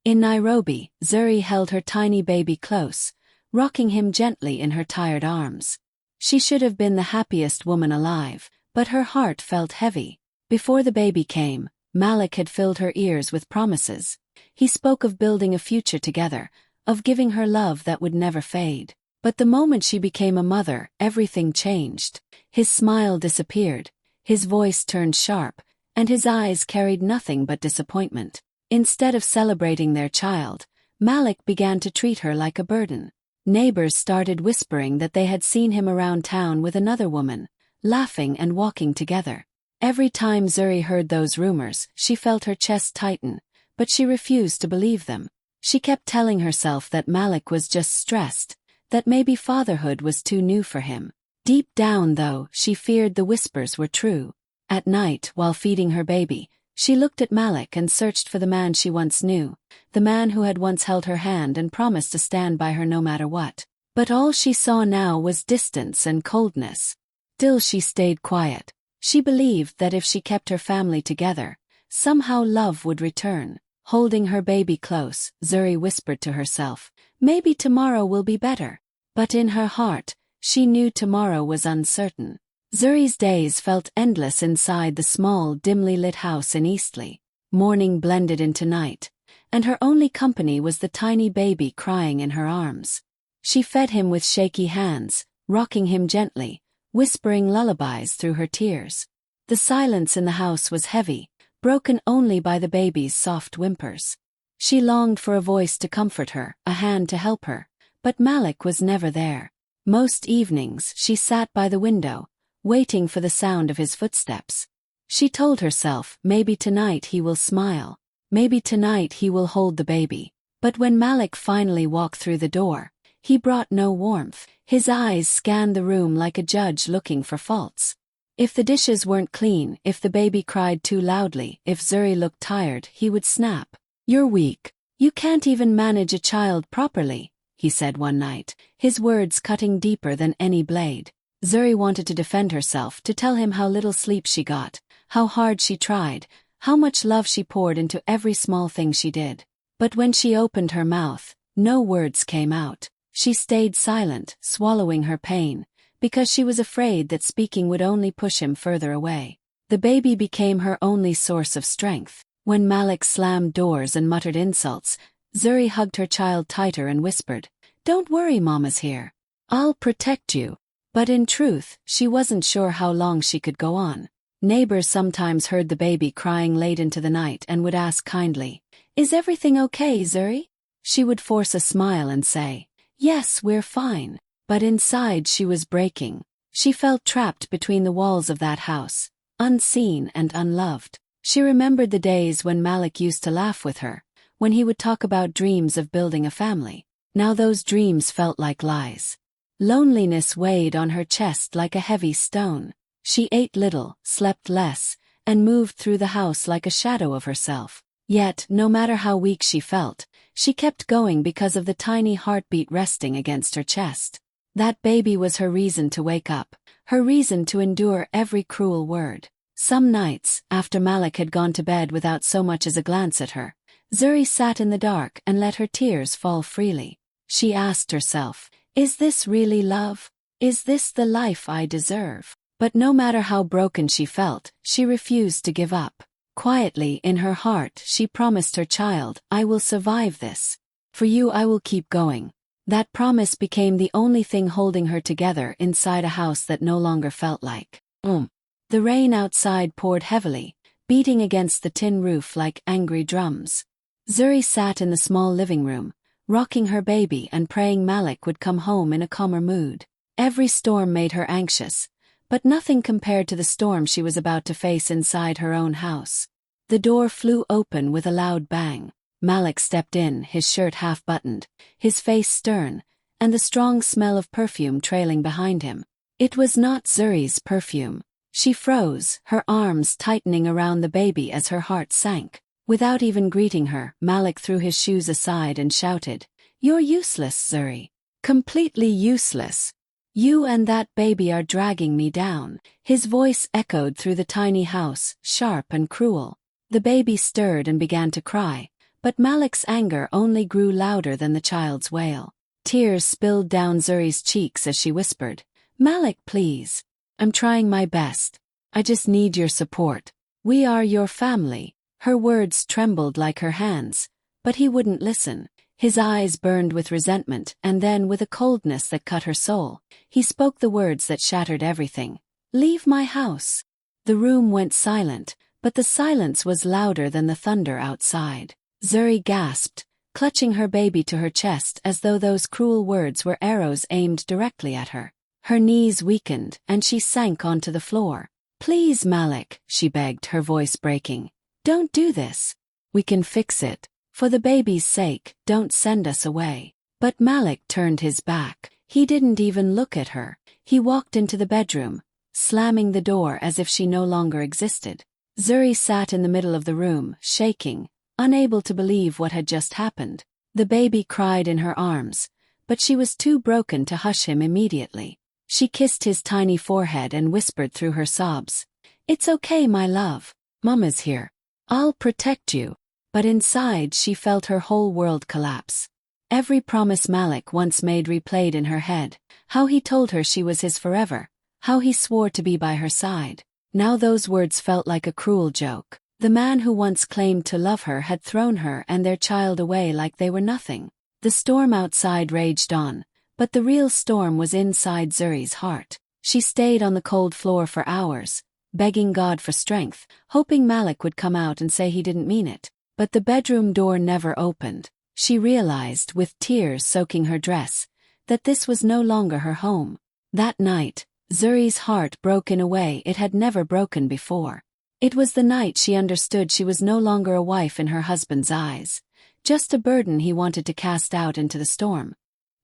In Nairobi, Zuri held her tiny baby close, rocking him gently in her tired arms. She should have been the happiest woman alive, but her heart felt heavy. Before the baby came, Malik had filled her ears with promises. He spoke of building a future together, of giving her love that would never fade. But the moment she became a mother, everything changed. His smile disappeared, his voice turned sharp, and his eyes carried nothing but disappointment. Instead of celebrating their child, Malik began to treat her like a burden. Neighbors started whispering that they had seen him around town with another woman, laughing and walking together. Every time Zuri heard those rumors, she felt her chest tighten, but she refused to believe them. She kept telling herself that Malik was just stressed, that maybe fatherhood was too new for him. Deep down, though, she feared the whispers were true. At night, while feeding her baby, she looked at Malik and searched for the man she once knew, the man who had once held her hand and promised to stand by her no matter what. But all she saw now was distance and coldness. Still she stayed quiet. She believed that if she kept her family together, somehow love would return. Holding her baby close, Zuri whispered to herself, "Maybe tomorrow will be better." But in her heart, she knew tomorrow was uncertain. Zuri's days felt endless inside the small, dimly lit house in Eastleigh. Morning blended into night, and her only company was the tiny baby crying in her arms. She fed him with shaky hands, rocking him gently, whispering lullabies through her tears. The silence in the house was heavy, broken only by the baby's soft whimpers. She longed for a voice to comfort her, a hand to help her, but Malik was never there. Most evenings she sat by the window, waiting for the sound of his footsteps. She told herself, maybe tonight he will smile, maybe tonight he will hold the baby. But when Malik finally walked through the door, he brought no warmth. His eyes scanned the room like a judge looking for faults. If the dishes weren't clean, if the baby cried too loudly, if Zuri looked tired, he would snap. "You're weak. You can't even manage a child properly," he said one night, his words cutting deeper than any blade. Zuri wanted to defend herself, to tell him how little sleep she got, how hard she tried, how much love she poured into every small thing she did. But when she opened her mouth, no words came out. She stayed silent, swallowing her pain, because she was afraid that speaking would only push him further away. The baby became her only source of strength. When Malik slammed doors and muttered insults, Zuri hugged her child tighter and whispered, "Don't worry, Mama's here. I'll protect you." But in truth, she wasn't sure how long she could go on. Neighbors sometimes heard the baby crying late into the night and would ask kindly, "Is everything okay, Zuri?" She would force a smile and say, "Yes, we're fine." But inside she was breaking. She felt trapped between the walls of that house, unseen and unloved. She remembered the days when Malik used to laugh with her, when he would talk about dreams of building a family. Now those dreams felt like lies. Loneliness weighed on her chest like a heavy stone. She ate little, slept less, and moved through the house like a shadow of herself. Yet, no matter how weak she felt, she kept going because of the tiny heartbeat resting against her chest. That baby was her reason to wake up, her reason to endure every cruel word. Some nights, after Malik had gone to bed without so much as a glance at her, Zuri sat in the dark and let her tears fall freely. She asked herself, "Is this really love? Is this the life I deserve?" But no matter how broken she felt, she refused to give up. Quietly in her heart she promised her child, "I will survive this. For you I will keep going." That promise became the only thing holding her together inside a house that no longer felt like home. The rain outside poured heavily, beating against the tin roof like angry drums. Zuri sat in the small living room, rocking her baby and praying Malik would come home in a calmer mood. Every storm made her anxious, but nothing compared to the storm she was about to face inside her own house. The door flew open with a loud bang. Malik stepped in, his shirt half-buttoned, his face stern, and the strong smell of perfume trailing behind him. It was not Zuri's perfume. She froze, her arms tightening around the baby as her heart sank. Without even greeting her, Malik threw his shoes aside and shouted, "You're useless, Zuri. Completely useless. You and that baby are dragging me down." His voice echoed through the tiny house, sharp and cruel. The baby stirred and began to cry, But Malik's anger only grew louder than the child's wail. Tears spilled down Zuri's cheeks as she whispered, "Malik, please. I'm trying my best. I just need your support. We are your family." Her words trembled like her hands, but he wouldn't listen. His eyes burned with resentment and then with a coldness that cut her soul. He spoke the words that shattered everything. "Leave my house." The room went silent, but the silence was louder than the thunder outside. Zuri gasped, clutching her baby to her chest as though those cruel words were arrows aimed directly at her. Her knees weakened and she sank onto the floor. "Please, Malik," she begged, her voice breaking. "Don't do this. We can fix it. For the baby's sake, don't send us away." But Malik turned his back. He didn't even look at her. He walked into the bedroom, slamming the door as if she no longer existed. Zuri sat in the middle of the room, shaking, unable to believe what had just happened. The baby cried in her arms, but she was too broken to hush him immediately. She kissed his tiny forehead and whispered through her sobs, "It's okay, my love. Mama's here. I'll protect you." But inside she felt her whole world collapse. Every promise Malik once made replayed in her head, how he told her she was his forever, how he swore to be by her side. Now those words felt like a cruel joke. The man who once claimed to love her had thrown her and their child away like they were nothing. The storm outside raged on, but the real storm was inside Zuri's heart. She stayed on the cold floor for hours, begging God for strength, hoping Malik would come out and say he didn't mean it. But the bedroom door never opened. She realized, with tears soaking her dress, that this was no longer her home. That night, Zuri's heart broke in a way it had never broken before. It was the night she understood she was no longer a wife in her husband's eyes, just a burden he wanted to cast out into the storm.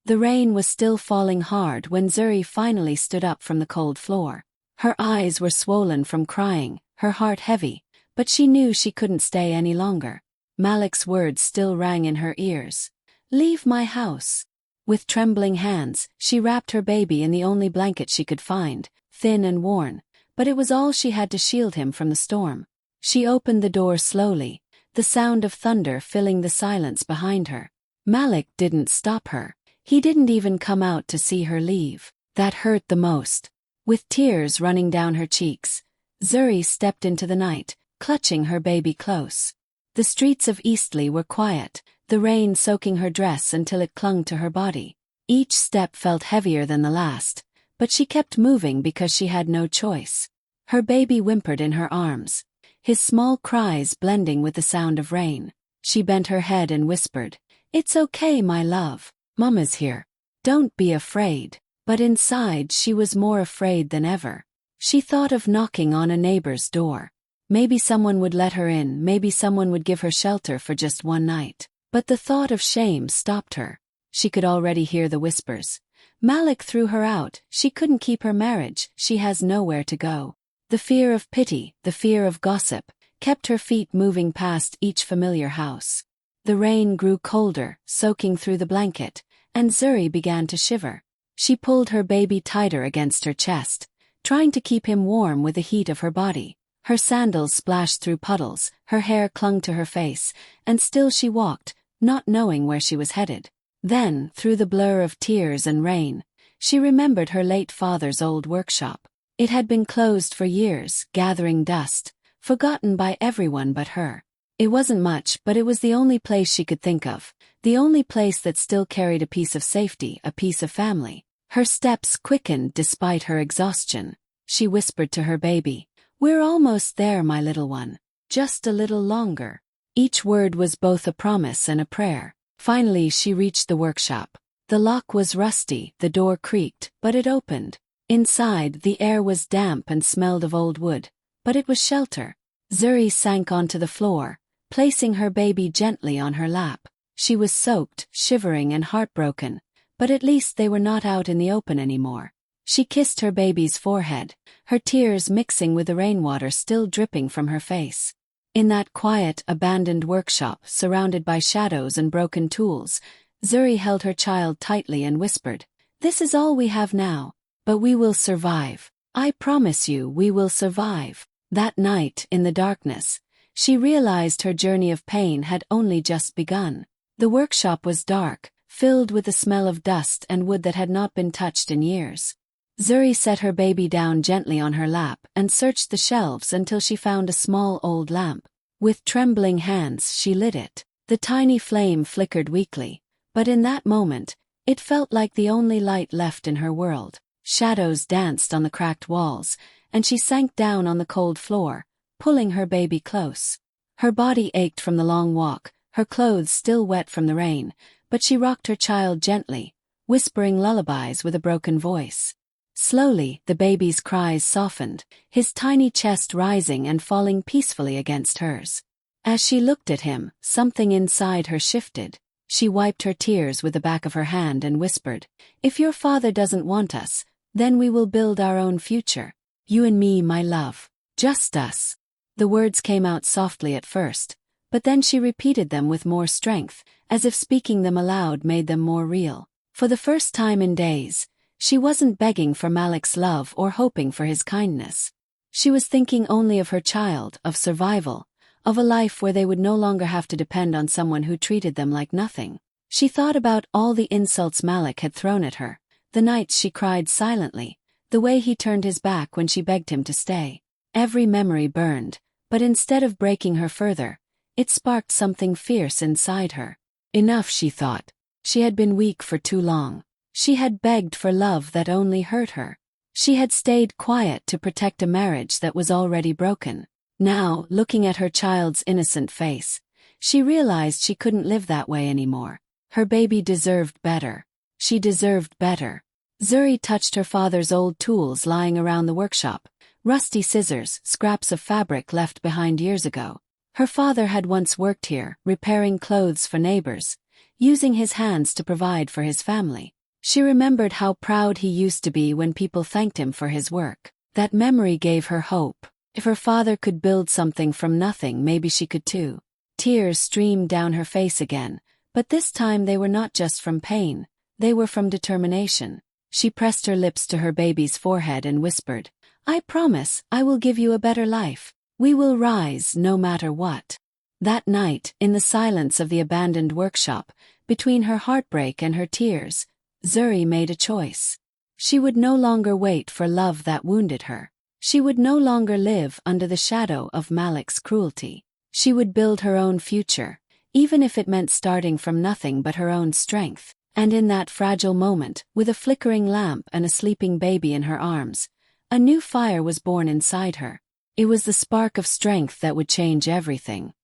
The rain was still falling hard when Zuri finally stood up from the cold floor. Her eyes were swollen from crying, her heart heavy, but she knew she couldn't stay any longer. Malik's words still rang in her ears. "Leave my house." With trembling hands, she wrapped her baby in the only blanket she could find, thin and worn, but it was all she had to shield him from the storm. She opened the door slowly, the sound of thunder filling the silence behind her. Malik didn't stop her. He didn't even come out to see her leave. That hurt the most. With tears running down her cheeks, Zuri stepped into the night, clutching her baby close. The streets of Eastleigh were quiet, the rain soaking her dress until it clung to her body. Each step felt heavier than the last, but she kept moving because she had no choice. Her baby whimpered in her arms, his small cries blending with the sound of rain. She bent her head and whispered, "It's okay, my love. Mama's here. Don't be afraid." But inside she was more afraid than ever. She thought of knocking on a neighbor's door. Maybe someone would let her in, maybe someone would give her shelter for just one night. But the thought of shame stopped her. She could already hear the whispers. "Malik threw her out, she couldn't keep her marriage, she has nowhere to go." The fear of pity, the fear of gossip, kept her feet moving past each familiar house. The rain grew colder, soaking through the blanket, and Zuri began to shiver. She pulled her baby tighter against her chest, trying to keep him warm with the heat of her body. Her sandals splashed through puddles, her hair clung to her face, and still she walked, not knowing where she was headed. Then, through the blur of tears and rain, she remembered her late father's old workshop. It had been closed for years, gathering dust, forgotten by everyone but her. It wasn't much, but it was the only place she could think of, the only place that still carried a piece of safety, a piece of family. Her steps quickened despite her exhaustion. She whispered to her baby, "We're almost there, my little one. Just a little longer." Each word was both a promise and a prayer. Finally she reached the workshop. The lock was rusty, the door creaked, but it opened. Inside, the air was damp and smelled of old wood, but it was shelter. Zuri sank onto the floor, placing her baby gently on her lap. She was soaked, shivering and heartbroken, but at least they were not out in the open anymore. She kissed her baby's forehead, her tears mixing with the rainwater still dripping from her face. In that quiet, abandoned workshop, surrounded by shadows and broken tools, Zuri held her child tightly and whispered, "This is all we have now, but we will survive. I promise you we will survive." That night, in the darkness, She realized her journey of pain had only just begun. The workshop was dark, filled with the smell of dust and wood that had not been touched in years. Zuri set her baby down gently on her lap and searched the shelves until she found a small old lamp. With trembling hands she lit it. The tiny flame flickered weakly, but in that moment, it felt like the only light left in her world. Shadows danced on the cracked walls, and she sank down on the cold floor, pulling her baby close. Her body ached from the long walk, her clothes still wet from the rain, but she rocked her child gently, whispering lullabies with a broken voice. Slowly, the baby's cries softened, his tiny chest rising and falling peacefully against hers. As she looked at him, something inside her shifted. She wiped her tears with the back of her hand and whispered, "If your father doesn't want us, then we will build our own future. You and me, my love. Just us." The words came out softly at first, but then she repeated them with more strength, as if speaking them aloud made them more real. For the first time in days, she wasn't begging for Malik's love or hoping for his kindness. She was thinking only of her child, of survival, of a life where they would no longer have to depend on someone who treated them like nothing. She thought about all the insults Malik had thrown at her, the nights she cried silently, the way he turned his back when she begged him to stay. Every memory burned, but instead of breaking her further, it sparked something fierce inside her. Enough, she thought. She had been weak for too long. She had begged for love that only hurt her. She had stayed quiet to protect a marriage that was already broken. Now, looking at her child's innocent face, she realized she couldn't live that way anymore. Her baby deserved better. She deserved better. Zuri touched her father's old tools lying around the workshop, rusty scissors, scraps of fabric left behind years ago. Her father had once worked here, repairing clothes for neighbors, using his hands to provide for his family. She remembered how proud he used to be when people thanked him for his work. That memory gave her hope. If her father could build something from nothing, maybe she could too. Tears streamed down her face again, but this time they were not just from pain, they were from determination. She pressed her lips to her baby's forehead and whispered, "I promise I will give you a better life. We will rise no matter what." That night, in the silence of the abandoned workshop, between her heartbreak and her tears, Zuri made a choice. She would no longer wait for love that wounded her. She would no longer live under the shadow of Malik's cruelty. She would build her own future, even if it meant starting from nothing but her own strength. And in that fragile moment, with a flickering lamp and a sleeping baby in her arms, a new fire was born inside her. It was the spark of strength that would change everything.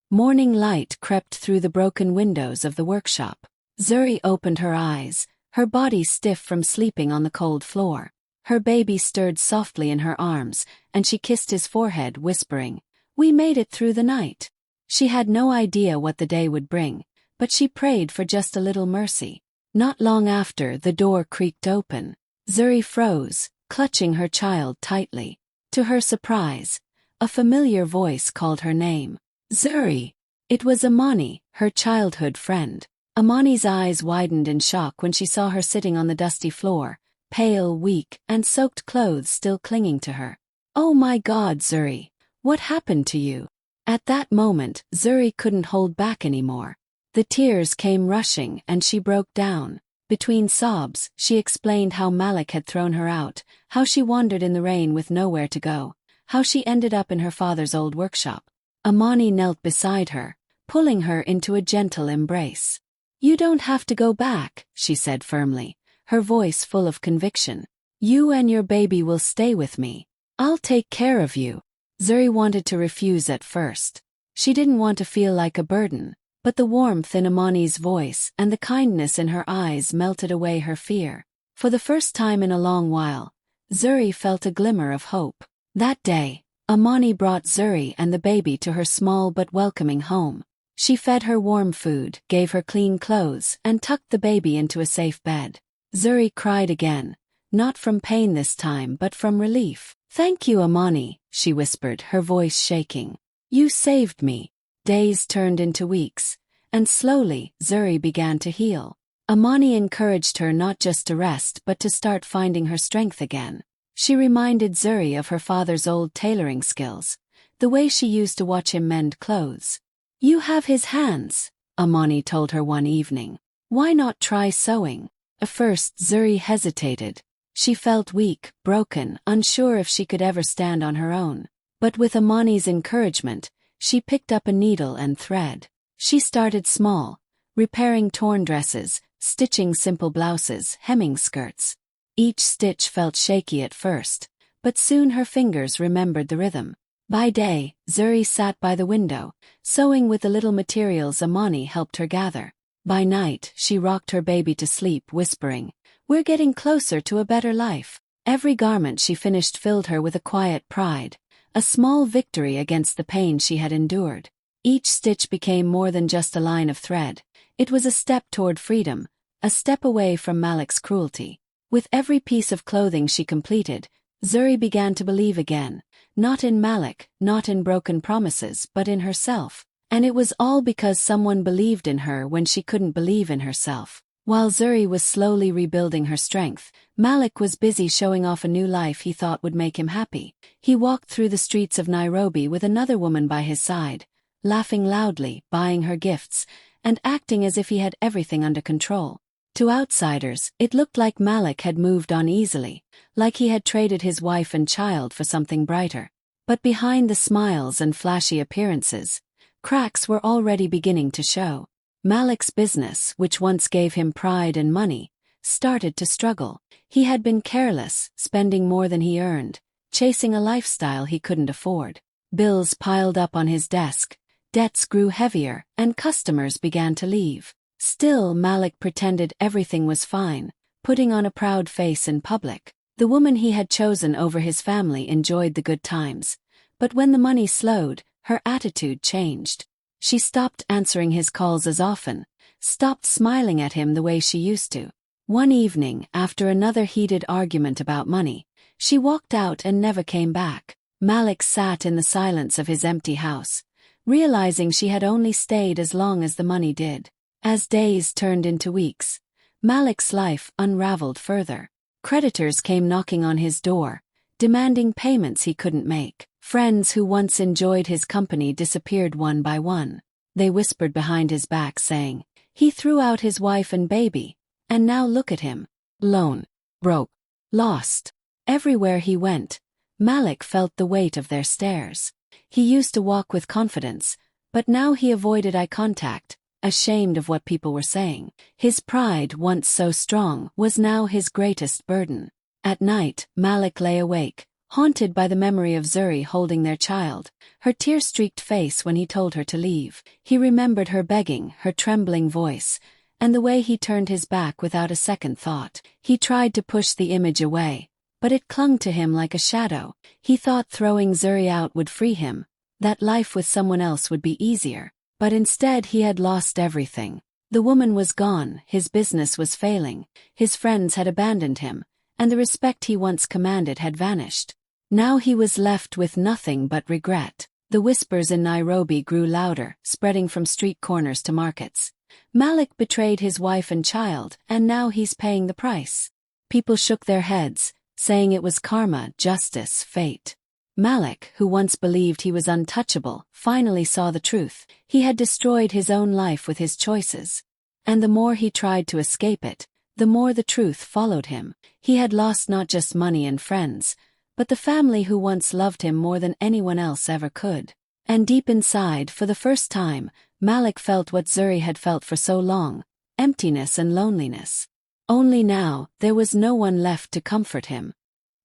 Morning light crept through the broken windows of the workshop. Zuri opened her eyes, her body stiff from sleeping on the cold floor. Her baby stirred softly in her arms, and she kissed his forehead, whispering, "We made it through the night." She had no idea what the day would bring, but she prayed for just a little mercy. Not long after, the door creaked open. Zuri froze, clutching her child tightly. To her surprise, a familiar voice called her name. "Zuri!" It was Amani, her childhood friend. Amani's eyes widened in shock when she saw her sitting on the dusty floor, pale, weak, and soaked clothes still clinging to her. "Oh my God, Zuri! What happened to you?" At that moment, Zuri couldn't hold back anymore. The tears came rushing and she broke down. Between sobs, she explained how Malik had thrown her out, how she wandered in the rain with nowhere to go, how she ended up in her father's old workshop. Amani knelt beside her, pulling her into a gentle embrace. "You don't have to go back," she said firmly, her voice full of conviction. "You and your baby will stay with me. I'll take care of you." Zuri wanted to refuse at first. She didn't want to feel like a burden, but the warmth in Amani's voice and the kindness in her eyes melted away her fear. For the first time in a long while, Zuri felt a glimmer of hope. That day, Amani brought Zuri and the baby to her small but welcoming home. She fed her warm food, gave her clean clothes, and tucked the baby into a safe bed. Zuri cried again, not from pain this time but from relief. "Thank you, Amani," she whispered, her voice shaking. "You saved me." Days turned into weeks, and slowly, Zuri began to heal. Amani encouraged her not just to rest but to start finding her strength again. She reminded Zuri of her father's old tailoring skills, the way she used to watch him mend clothes. "You have his hands," Amani told her one evening. "Why not try sewing?" At first Zuri hesitated. She felt weak, broken, unsure if she could ever stand on her own. But with Amani's encouragement, she picked up a needle and thread. She started small, repairing torn dresses, stitching simple blouses, hemming skirts. Each stitch felt shaky at first, but soon her fingers remembered the rhythm. By day, Zuri sat by the window, sewing with the little materials Amani helped her gather. By night, she rocked her baby to sleep, whispering, "We're getting closer to a better life." Every garment she finished filled her with a quiet pride, a small victory against the pain she had endured. Each stitch became more than just a line of thread. It was a step toward freedom, a step away from Malik's cruelty. With every piece of clothing she completed, Zuri began to believe again, not in Malik, not in broken promises, but in herself. And it was all because someone believed in her when she couldn't believe in herself. While Zuri was slowly rebuilding her strength, Malik was busy showing off a new life he thought would make him happy. He walked through the streets of Nairobi with another woman by his side, laughing loudly, buying her gifts, and acting as if he had everything under control. To outsiders, it looked like Malik had moved on easily, like he had traded his wife and child for something brighter. But behind the smiles and flashy appearances, cracks were already beginning to show. Malik's business, which once gave him pride and money, started to struggle. He had been careless, spending more than he earned, chasing a lifestyle he couldn't afford. Bills piled up on his desk, debts grew heavier, and customers began to leave. Still, Malik pretended everything was fine, putting on a proud face in public. The woman he had chosen over his family enjoyed the good times. But when the money slowed, her attitude changed. She stopped answering his calls as often, stopped smiling at him the way she used to. One evening, after another heated argument about money, she walked out and never came back. Malik sat in the silence of his empty house, realizing she had only stayed as long as the money did. As days turned into weeks, Malik's life unraveled further. Creditors came knocking on his door, demanding payments he couldn't make. Friends who once enjoyed his company disappeared one by one. They whispered behind his back saying, "He threw out his wife and baby, and now look at him. Alone, broke, lost." Everywhere he went, Malik felt the weight of their stares. He used to walk with confidence, but now he avoided eye contact, ashamed of what people were saying. His pride, once so strong, was now his greatest burden. At night, Malik lay awake, haunted by the memory of Zuri holding their child, her tear-streaked face when he told her to leave. He remembered her begging, her trembling voice, and the way he turned his back without a second thought. He tried to push the image away, but it clung to him like a shadow. He thought throwing Zuri out would free him, that life with someone else would be easier. But instead he had lost everything. The woman was gone, his business was failing, his friends had abandoned him, and the respect he once commanded had vanished. Now he was left with nothing but regret. The whispers in Nairobi grew louder, spreading from street corners to markets. Malik betrayed his wife and child, and now he's paying the price. People shook their heads, saying it was karma, justice, fate. Malik, who once believed he was untouchable, finally saw the truth. He had destroyed his own life with his choices. And the more he tried to escape it, the more the truth followed him. He had lost not just money and friends, but the family who once loved him more than anyone else ever could. And deep inside, for the first time, Malik felt what Zuri had felt for so long, emptiness and loneliness. Only now, there was no one left to comfort him.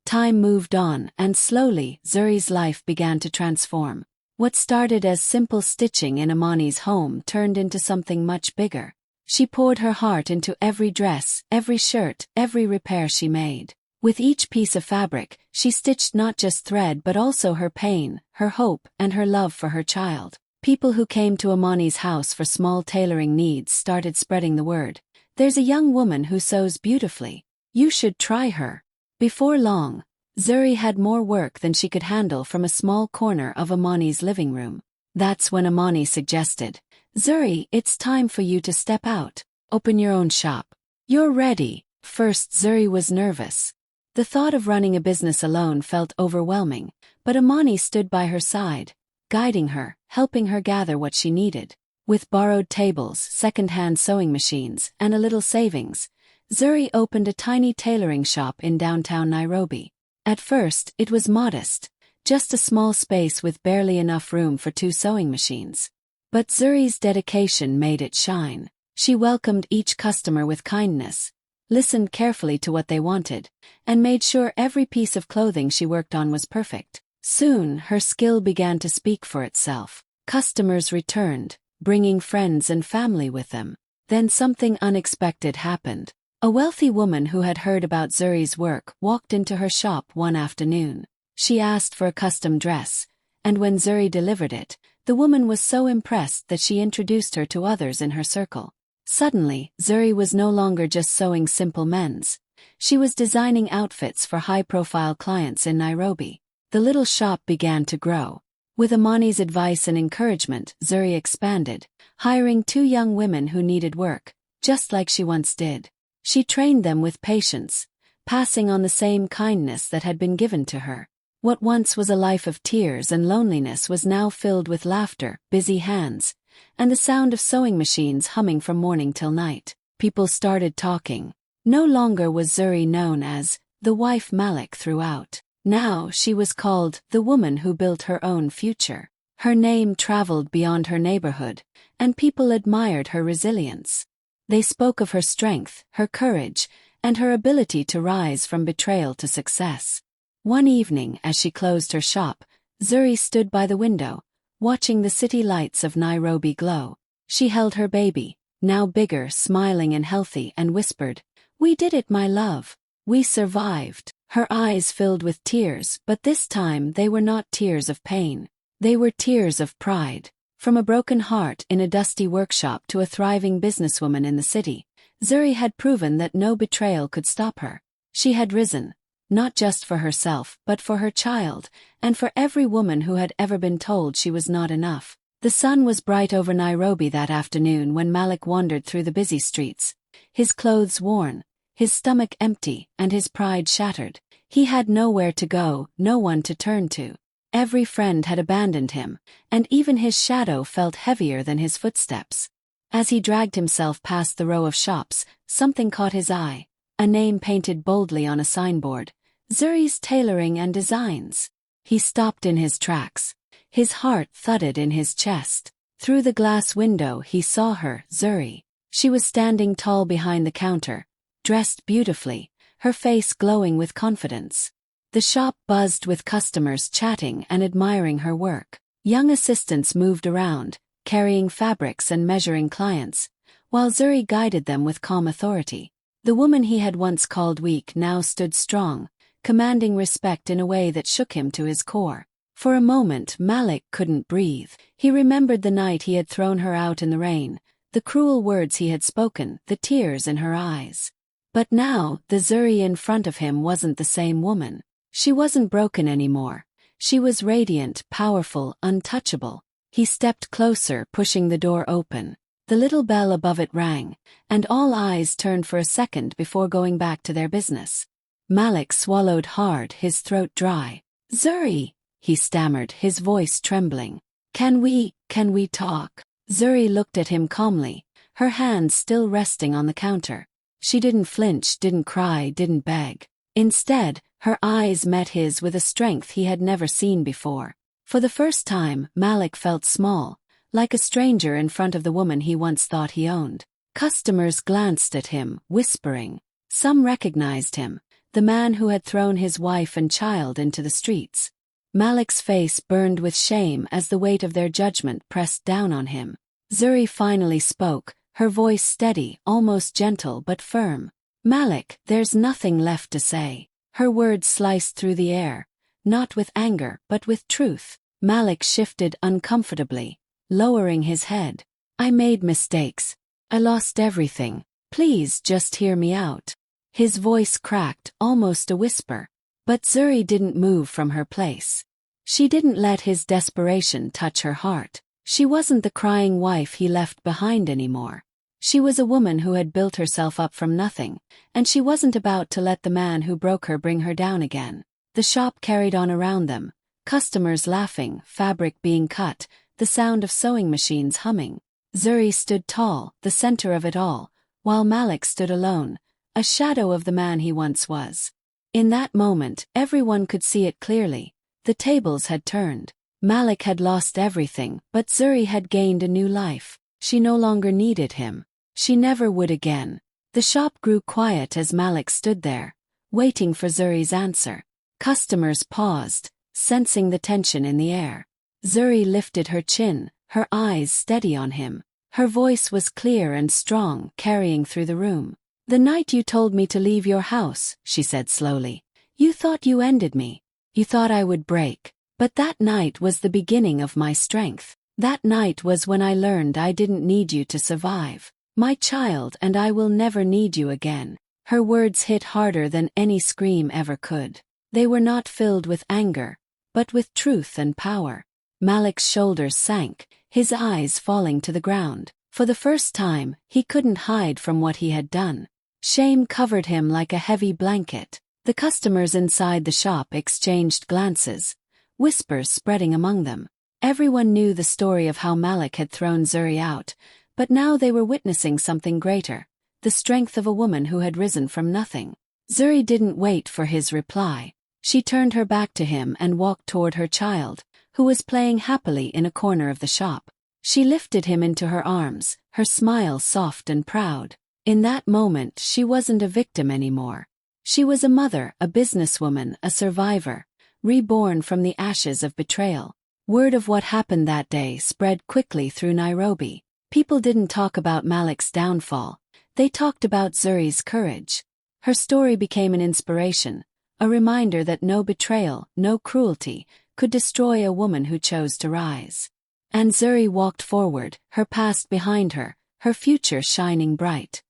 Time moved on, and slowly, Zuri's life began to transform. What started as simple stitching in Amani's home turned into something much bigger. She poured her heart into every dress, every shirt, every repair she made. With each piece of fabric, she stitched not just thread but also her pain, her hope, and her love for her child. People who came to Amani's house for small tailoring needs started spreading the word. "There's a young woman who sews beautifully. You should try her." Before long, Zuri had more work than she could handle from a small corner of Amani's living room. That's when Amani suggested, "Zuri, it's time for you to step out. Open your own shop. You're ready." First, Zuri was nervous. The thought of running a business alone felt overwhelming, but Amani stood by her side, guiding her, helping her gather what she needed. With borrowed tables, second-hand sewing machines, and a little savings, Zuri opened a tiny tailoring shop in downtown Nairobi. At first, it was modest, just a small space with barely enough room for 2 sewing machines. But Zuri's dedication made it shine. She welcomed each customer with kindness, listened carefully to what they wanted, and made sure every piece of clothing she worked on was perfect. Soon, her skill began to speak for itself. Customers returned, bringing friends and family with them. Then something unexpected happened. A wealthy woman who had heard about Zuri's work walked into her shop one afternoon. She asked for a custom dress, and when Zuri delivered it, the woman was so impressed that she introduced her to others in her circle. Suddenly, Zuri was no longer just sewing simple men's. She was designing outfits for high-profile clients in Nairobi. The little shop began to grow. With Amani's advice and encouragement, Zuri expanded, hiring 2 young women who needed work, just like she once did. She trained them with patience, passing on the same kindness that had been given to her. What once was a life of tears and loneliness was now filled with laughter, busy hands, and the sound of sewing machines humming from morning till night. People started talking. No longer was Zuri known as the wife Malik throughout. Now she was called the woman who built her own future. Her name traveled beyond her neighborhood, and people admired her resilience. They spoke of her strength, her courage, and her ability to rise from betrayal to success. One evening, as she closed her shop, Zuri stood by the window, watching the city lights of Nairobi glow. She held her baby, now bigger, smiling and healthy, and whispered, "We did it, my love. We survived." Her eyes filled with tears, but this time they were not tears of pain. They were tears of pride. From a broken heart in a dusty workshop to a thriving businesswoman in the city, Zuri had proven that no betrayal could stop her. She had risen, not just for herself, but for her child, and for every woman who had ever been told she was not enough. The sun was bright over Nairobi that afternoon when Malik wandered through the busy streets, his clothes worn, his stomach empty, and his pride shattered. He had nowhere to go, no one to turn to. Every friend had abandoned him, and even his shadow felt heavier than his footsteps. As he dragged himself past the row of shops, something caught his eye, a name painted boldly on a signboard, Zuri's Tailoring and Designs. He stopped in his tracks. His heart thudded in his chest. Through the glass window he saw her, Zuri. She was standing tall behind the counter, dressed beautifully, her face glowing with confidence. The shop buzzed with customers chatting and admiring her work. Young assistants moved around, carrying fabrics and measuring clients, while Zuri guided them with calm authority. The woman he had once called weak now stood strong, commanding respect in a way that shook him to his core. For a moment Malik couldn't breathe. He remembered the night he had thrown her out in the rain, the cruel words he had spoken, the tears in her eyes. But now, the Zuri in front of him wasn't the same woman. She wasn't broken anymore. She was radiant, powerful, untouchable. He stepped closer, pushing the door open. The little bell above it rang, and all eyes turned for a second before going back to their business. Malik swallowed hard, his throat dry. "Zuri," he stammered, his voice trembling. Can we talk?" Zuri looked at him calmly, her hands still resting on the counter. She didn't flinch, didn't cry, didn't beg. Instead, her eyes met his with a strength he had never seen before. For the first time, Malik felt small, like a stranger in front of the woman he once thought he owned. Customers glanced at him, whispering. Some recognized him, the man who had thrown his wife and child into the streets. Malik's face burned with shame as the weight of their judgment pressed down on him. Zuri finally spoke, her voice steady, almost gentle but firm. "Malik, there's nothing left to say." Her words sliced through the air, not with anger but with truth. Malik shifted uncomfortably, lowering his head. "I made mistakes. I lost everything. Please just hear me out." His voice cracked, almost a whisper. But Zuri didn't move from her place. She didn't let his desperation touch her heart. She wasn't the crying wife he left behind anymore. She was a woman who had built herself up from nothing, and she wasn't about to let the man who broke her bring her down again. The shop carried on around them, Customers laughing, fabric being cut, the sound of sewing machines humming. Zuri stood tall, the center of it all, while Malik stood alone, a shadow of the man he once was. In that moment, everyone could see it clearly. The tables had turned. Malik had lost everything, but Zuri had gained a new life. She no longer needed him. She never would again. The shop grew quiet as Malik stood there, waiting for Zuri's answer. Customers paused, sensing the tension in the air. Zuri lifted her chin, her eyes steady on him. Her voice was clear and strong, carrying through the room. "The night you told me to leave your house," she said slowly, "you thought you ended me. You thought I would break. But that night was the beginning of my strength. That night was when I learned I didn't need you to survive. My child, and I will never need you again." Her words hit harder than any scream ever could. They were not filled with anger, but with truth and power. Malik's shoulders sank, his eyes falling to the ground. For the first time, he couldn't hide from what he had done. Shame covered him like a heavy blanket. The customers inside the shop exchanged glances, whispers spreading among them. Everyone knew the story of how Malik had thrown Zuri out, but now they were witnessing something greater, the strength of a woman who had risen from nothing. Zuri didn't wait for his reply. She turned her back to him and walked toward her child, who was playing happily in a corner of the shop. She lifted him into her arms, her smile soft and proud. In that moment, she wasn't a victim anymore. She was a mother, a businesswoman, a survivor, reborn from the ashes of betrayal. Word of what happened that day spread quickly through Nairobi. People didn't talk about Malik's downfall. They talked about Zuri's courage. Her story became an inspiration, a reminder that no betrayal, no cruelty, could destroy a woman who chose to rise. And Zuri walked forward, her past behind her, her future shining bright.